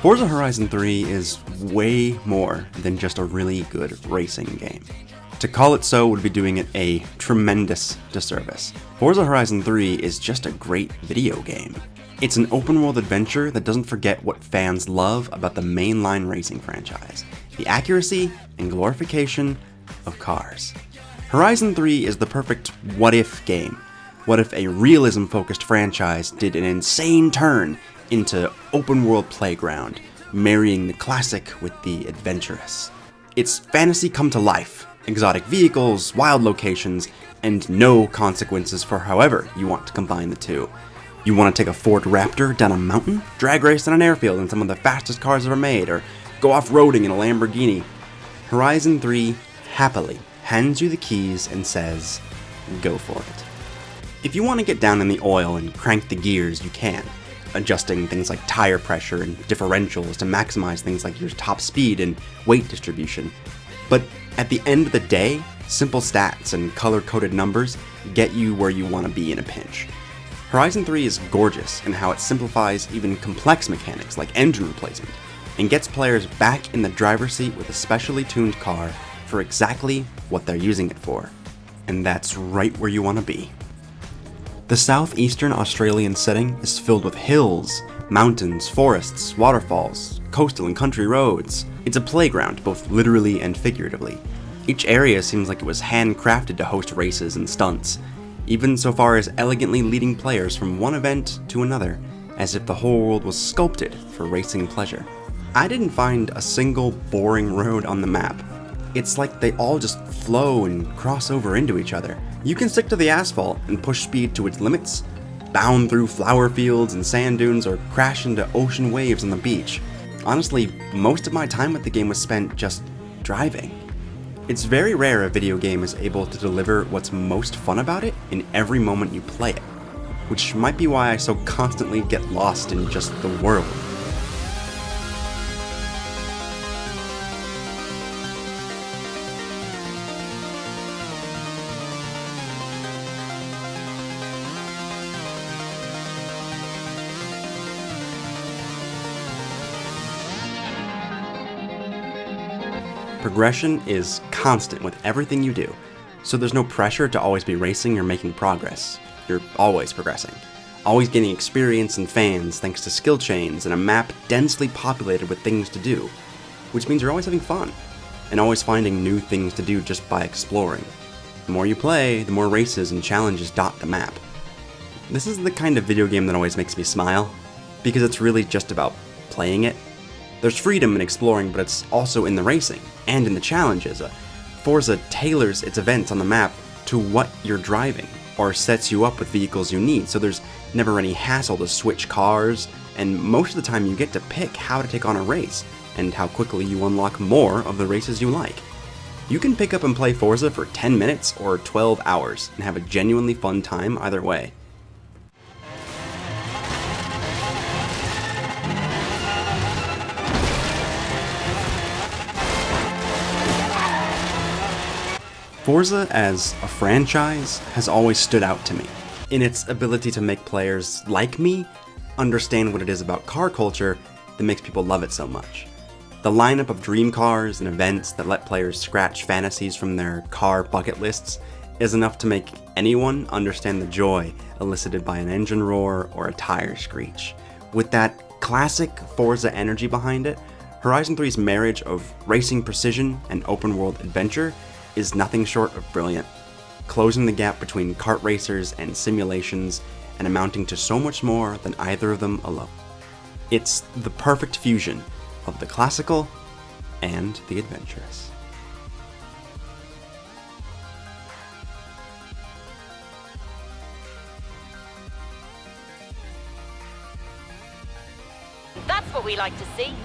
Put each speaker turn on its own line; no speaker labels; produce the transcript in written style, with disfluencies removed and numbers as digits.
Forza Horizon 3 is way more than just a really good racing game. To call it so would be doing it a tremendous disservice. Forza Horizon 3 is just a great video game. It's an open-world adventure that doesn't forget what fans love about the mainline racing franchise: the accuracy and glorification of cars. Horizon 3 is the perfect what-if game. What if a realism-focused franchise did an insane turn into open-world playground, marrying the classic with the adventurous? It's fantasy come to life, exotic vehicles, wild locations, and no consequences for however you want to combine the two. You want to take a Ford Raptor down a mountain, drag race on an airfield in some of the fastest cars ever made, or go off-roading in a Lamborghini? Horizon 3 happily hands you the keys and says, go for it. If you want to get down in the oil and crank the gears, you can, adjusting things like tire pressure and differentials to maximize things like your top speed and weight distribution. But at the end of the day, simple stats and color-coded numbers get you where you want to be in a pinch. Horizon 3 is gorgeous in how it simplifies even complex mechanics like engine replacement, and gets players back in the driver's seat with a specially tuned car for exactly what they're using it for. And that's right where you want to be. The southeastern Australian setting is filled with hills, mountains, forests, waterfalls, coastal and country roads. It's a playground, both literally and figuratively. Each area seems like it was handcrafted to host races and stunts, even so far as elegantly leading players from one event to another, as if the whole world was sculpted for racing pleasure. I didn't find a single boring road on the map. It's like they all just flow and cross over into each other. You can stick to the asphalt and push speed to its limits, bound through flower fields and sand dunes, or crash into ocean waves on the beach. Honestly, most of my time with the game was spent just driving. It's very rare a video game is able to deliver what's most fun about it in every moment you play it, which might be why I so constantly get lost in just the world. Progression is constant with everything you do, so there's no pressure to always be racing or making progress. You're always progressing, always gaining experience and fans thanks to skill chains and a map densely populated with things to do, which means you're always having fun, and always finding new things to do just by exploring. The more you play, the more races and challenges dot the map. This is the kind of video game that always makes me smile, because it's really just about playing it. There's freedom in exploring, but it's also in the racing, and in the challenges. Forza tailors its events on the map to what you're driving, or sets you up with vehicles you need, so there's never any hassle to switch cars, and most of the time you get to pick how to take on a race, and how quickly you unlock more of the races you like. You can pick up and play Forza for 10 minutes or 12 hours, and have a genuinely fun time either way. Forza as a franchise has always stood out to me in its ability to make players like me understand what it is about car culture that makes people love it so much. The lineup of dream cars and events that let players scratch fantasies from their car bucket lists is enough to make anyone understand the joy elicited by an engine roar or a tire screech. With that classic Forza energy behind it, Horizon 3's marriage of racing precision and open-world adventure is nothing short of brilliant, closing the gap between kart racers and simulations and amounting to so much more than either of them alone. It's the perfect fusion of the classical and the adventurous.
That's what we like to see.